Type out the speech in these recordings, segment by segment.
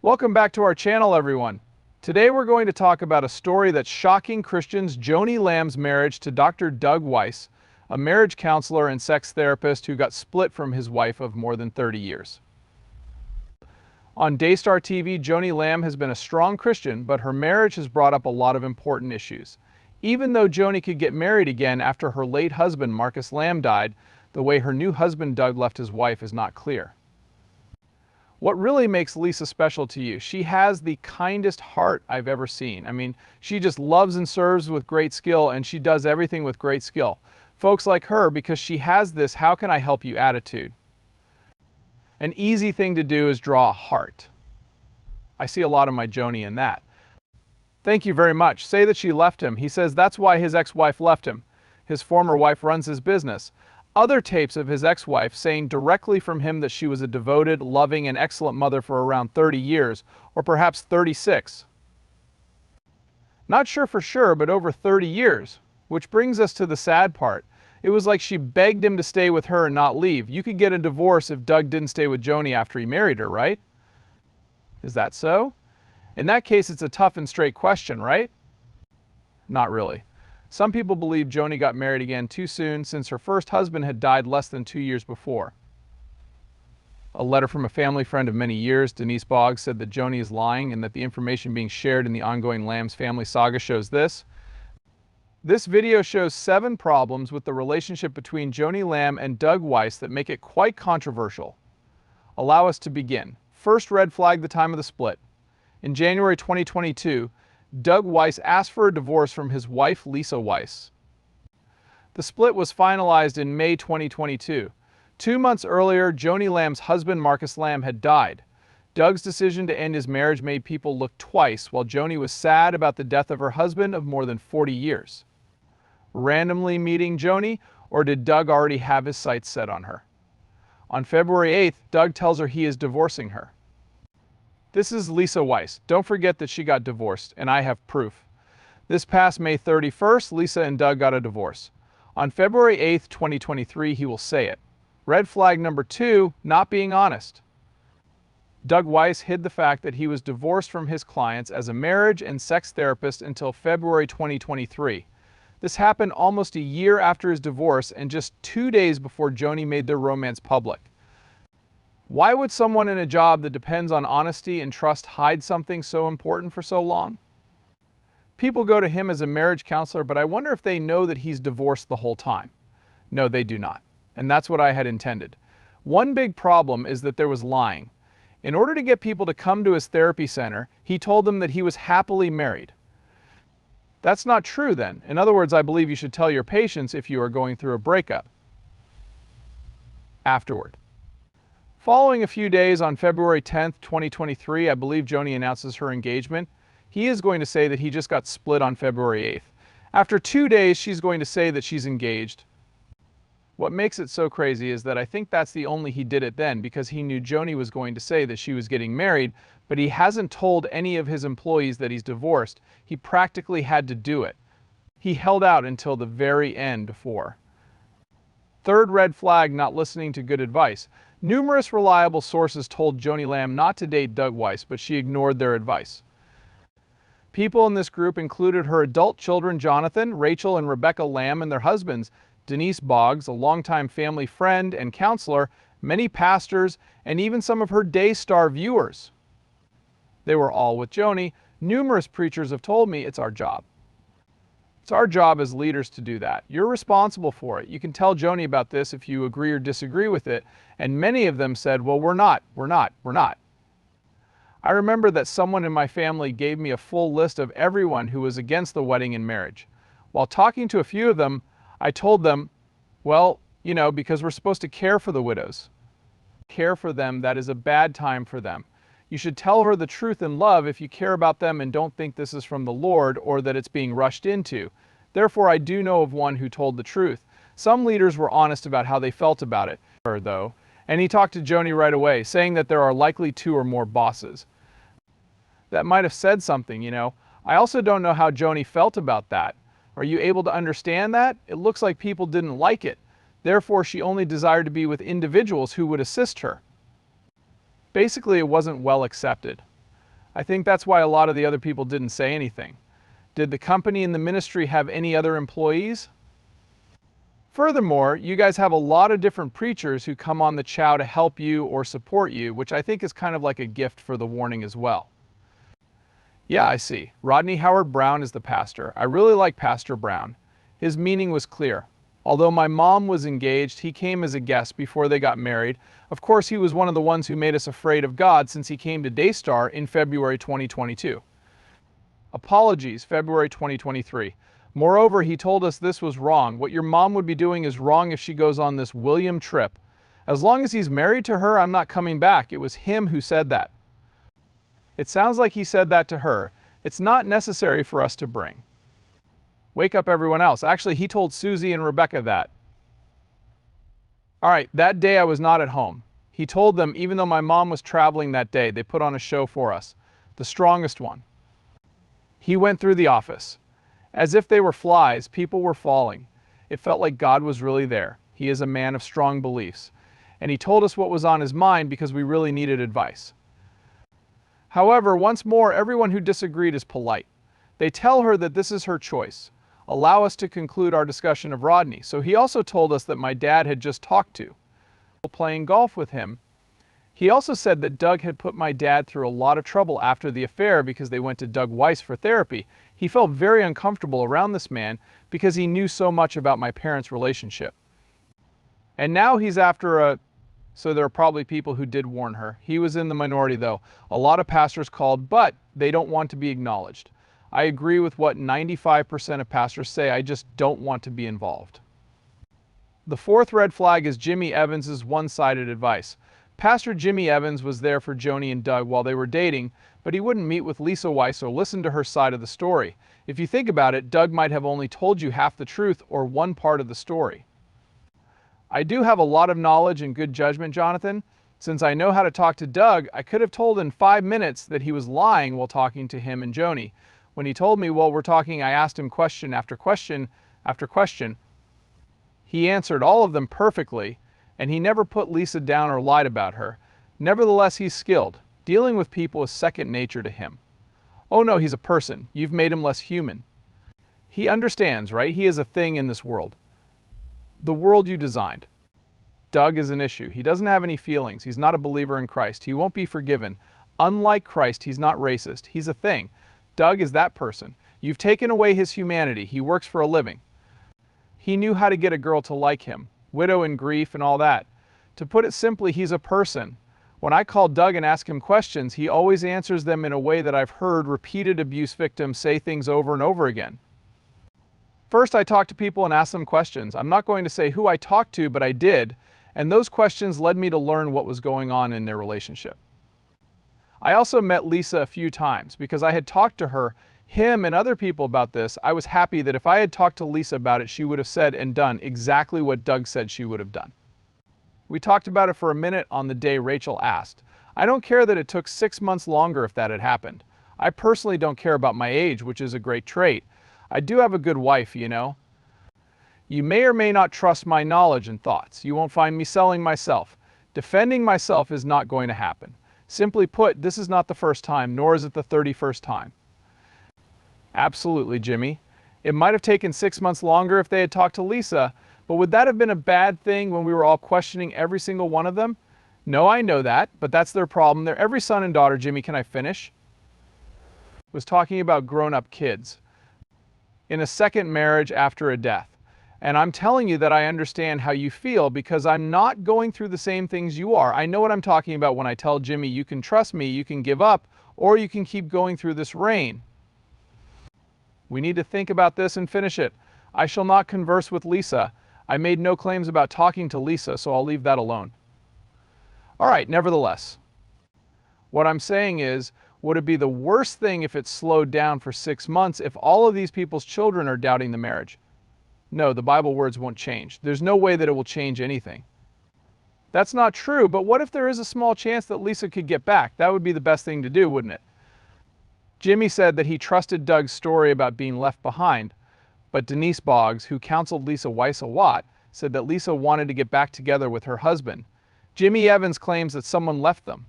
Welcome back to our channel, everyone. Today we're going to talk about a story that's shocking Christians: Joni Lamb's marriage to Dr. Doug Weiss, a marriage counselor and sex therapist who got split from his wife of more than 30 years. On Daystar TV, Joni Lamb has been a strong Christian, but her marriage has brought up a lot of important issues. Even though Joni could get married again after her late husband Marcus Lamb died, the way her new husband Doug left his wife is not clear. What really makes Lisa special to you? She has the kindest heart I've ever seen. I mean, she just loves and serves with great skill, and she does everything with great skill. Folks like her, because she has this "how can I help you" attitude. An easy thing to do is draw a heart. I see a lot of my Joni in that. Thank you very much. Say that she left him. He says that's why his ex-wife left him. His former wife runs his business. Other tapes of his ex-wife saying directly from him that she was a devoted, loving, and excellent mother for around 30 years, or perhaps 36. Not sure for sure, but over 30 years. Which brings us to the sad part. It was like she begged him to stay with her and not leave. You could get a divorce if Doug didn't stay with Joni after he married her, right? Is that so? In that case, it's a tough and straight question, right? Not really. Some people believe Joni got married again too soon, since her first husband had died less than 2 years before. A letter from a family friend of many years, Denise Boggs, said that Joni is lying and that the information being shared in the ongoing Lamb's family saga shows this. This video shows 7 problems with the relationship between Joni Lamb and Doug Weiss that make it quite controversial. Allow us to begin. First red flag: the time of the split. In January 2022, Doug Weiss asked for a divorce from his wife, Lisa Weiss. The split was finalized in May 2022. 2 months earlier, Joni Lamb's husband, Marcus Lamb, had died. Doug's decision to end his marriage made people look twice, while Joni was sad about the death of her husband of more than 40 years. Randomly meeting Joni, or did Doug already have his sights set on her? On February 8th, Doug tells her he is divorcing her. This is Lisa Weiss. Don't forget that she got divorced, and I have proof. This past May 31st, Lisa and Doug got a divorce. On February 8th, 2023, he will say it. Red flag number 2, not being honest. Doug Weiss hid the fact that he was divorced from his clients as a marriage and sex therapist until February 2023. This happened almost a year after his divorce and just 2 days before Joni made their romance public. Why would someone in a job that depends on honesty and trust hide something so important for so long? People go to him as a marriage counselor, but I wonder if they know that he's divorced the whole time. No, they do not. And that's what I had intended. One big problem is that there was lying. In order to get people to come to his therapy center, he told them that he was happily married. That's not true then. In other words, I believe you should tell your patients if you are going through a breakup. Afterward. Following a few days, on February 10th, 2023, I believe Joni announces her engagement. He is going to say that he just got split on February 8th. After 2 days, she's going to say that she's engaged. What makes it so crazy is that I think that's the only he did it then, because he knew Joni was going to say that she was getting married, but he hasn't told any of his employees that he's divorced. He practically had to do it. He held out until the very end before. Third red flag: not listening to good advice. Numerous reliable sources told Joni Lamb not to date Doug Weiss, but she ignored their advice. People in this group included her adult children, Jonathan, Rachel, and Rebecca Lamb, and their husbands, Denise Boggs, a longtime family friend and counselor, many pastors, and even some of her Daystar viewers. They were all with Joni. Numerous preachers have told me it's our job. It's our job as leaders to do that. You're responsible for it. You can tell Joni about this if you agree or disagree with it. And many of them said, well, we're not. I remember that someone in my family gave me a full list of everyone who was against the wedding and marriage. While talking to a few of them, I told them, well, because we're supposed to care for the widows. Care for them, that is a bad time for them. You should tell her the truth in love if you care about them and don't think this is from the Lord or that it's being rushed into. Therefore, I do know of one who told the truth. Some leaders were honest about how they felt about it, though, and he talked to Joni right away, saying that there are likely 2 or more bosses. That might have said something, I also don't know how Joni felt about that. Are you able to understand that? It looks like people didn't like it. Therefore, she only desired to be with individuals who would assist her. Basically, it wasn't well accepted. I think that's why a lot of the other people didn't say anything. Did the company and the ministry have any other employees? Furthermore, you guys have a lot of different preachers who come on the chow to help you or support you, which I think is kind of like a gift for the warning as well. Yeah, I see. Rodney Howard Brown is the pastor. I really like Pastor Brown. His meaning was clear. Although my mom was engaged, he came as a guest before they got married. Of course, he was one of the ones who made us afraid of God since he came to Daystar in February 2022. Apologies, February 2023. Moreover, he told us this was wrong. What your mom would be doing is wrong if she goes on this William trip. As long as he's married to her, I'm not coming back. It was him who said that. It sounds like he said that to her. It's not necessary for us to bring. Wake up everyone else. Actually, he told Susie and Rebecca that. All right, that day I was not at home. He told them even though my mom was traveling that day, they put on a show for us. The strongest one. He went through the office. As if they were flies, people were falling. It felt like God was really there. He is a man of strong beliefs. And he told us what was on his mind because we really needed advice. However, once more, everyone who disagreed is polite. They tell her that this is her choice. Allow us to conclude our discussion of Rodney. So he also told us that my dad had just talked to, playing golf with him. He also said that Doug had put my dad through a lot of trouble after the affair because they went to Doug Weiss for therapy. He felt very uncomfortable around this man because he knew so much about my parents' relationship. And now he's after so there are probably people who did warn her. He was in the minority though. A lot of pastors called, but they don't want to be acknowledged. I agree with what 95% of pastors say. I just don't want to be involved. The fourth red flag is Jimmy Evans's one-sided advice. Pastor Jimmy Evans was there for Joni and Doug while they were dating, but he wouldn't meet with Lisa Weiss or listen to her side of the story. If you think about it, Doug might have only told you half the truth or one part of the story. I do have a lot of knowledge and good judgment, Jonathan. Since I know how to talk to Doug, I could have told in 5 minutes that he was lying while talking to him and Joni. When he told me while we're talking, I asked him question after question after question. He answered all of them perfectly, and he never put Lisa down or lied about her. Nevertheless, he's skilled. Dealing with people is second nature to him. Oh no, he's a person. You've made him less human. He understands, right? He is a thing in this world. The world you designed. Doug is an issue. He doesn't have any feelings. He's not a believer in Christ. He won't be forgiven. Unlike Christ, he's not racist. He's a thing. Doug is that person. You've taken away his humanity. He works for a living. He knew how to get a girl to like him. Widow in grief and all that. To put it simply, he's a person. When I call Doug and ask him questions, he always answers them in a way that I've heard repeated abuse victims say things over and over again. First, I talk to people and ask them questions. I'm not going to say who I talked to, but I did, and those questions led me to learn what was going on in their relationship. I also met Lisa a few times because I had talked to her, him, and other people about this. I was happy that if I had talked to Lisa about it, she would have said and done exactly what Doug said she would have done. We talked about it for a minute on the day Rachel asked. I don't care that it took 6 months longer if that had happened. I personally don't care about my age, which is a great trait. I do have a good wife, you know. You may or may not trust my knowledge and thoughts. You won't find me selling myself. Defending myself is not going to happen. Simply put, this is not the first time, nor is it the 31st time. Absolutely, Jimmy. It might have taken 6 months longer if they had talked to Lisa, but would that have been a bad thing when we were all questioning every single one of them? No, I know that, but that's their problem. They're every son and daughter, Jimmy, can I finish? Was talking about grown-up kids in a second marriage after a death. And I'm telling you that I understand how you feel because I'm not going through the same things you are. I know what I'm talking about when I tell Jimmy, you can trust me, you can give up, or you can keep going through this rain. We need to think about this and finish it. I shall not converse with Lisa. I made no claims about talking to Lisa, so I'll leave that alone. All right, nevertheless. What I'm saying is, would it be the worst thing if it slowed down for 6 months if all of these people's children are doubting the marriage? No, the Bible words won't change. There's no way that it will change anything. That's not true, but what if there is a small chance that Lisa could get back? That would be the best thing to do, wouldn't it? Jimmy said that he trusted Doug's story about being left behind, but Denise Boggs, who counseled Lisa Weiss a lot, said that Lisa wanted to get back together with her husband. Jimmy Evans claims that someone left them.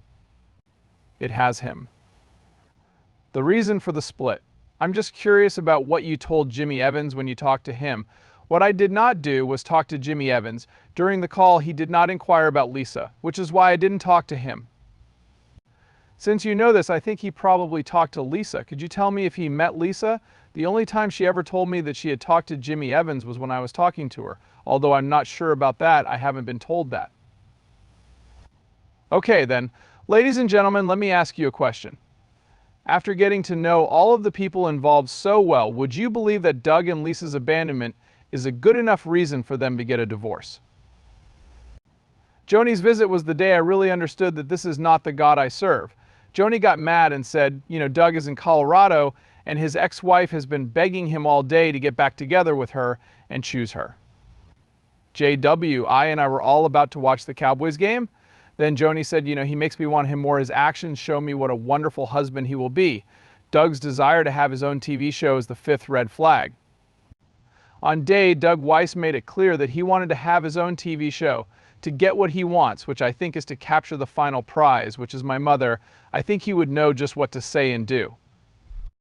It has him. The reason for the split. I'm just curious about what you told Jimmy Evans when you talked to him. What I did not do was talk to Jimmy Evans. During the call, he did not inquire about Lisa, which is why I didn't talk to him. Since you know this, I think he probably talked to Lisa. Could you tell me if he met Lisa? The only time she ever told me that she had talked to Jimmy Evans was when I was talking to her. Although I'm not sure about that, I haven't been told that. Okay then, ladies and gentlemen, let me ask you a question. After getting to know all of the people involved so well, would you believe that Doug and Lisa's abandonment is a good enough reason for them to get a divorce? Joni's visit was the day I really understood that this is not the God I serve. Joni got mad and said, Doug is in Colorado and his ex-wife has been begging him all day to get back together with her and choose her. JW, I were all about to watch the Cowboys game. Then Joni said, he makes me want him more. His actions show me what a wonderful husband he will be. Doug's desire to have his own TV show is the fifth red flag. On day, Doug Weiss made it clear that he wanted to have his own TV show to get what he wants, which I think is to capture the final prize, which is my mother. I think he would know just what to say and do.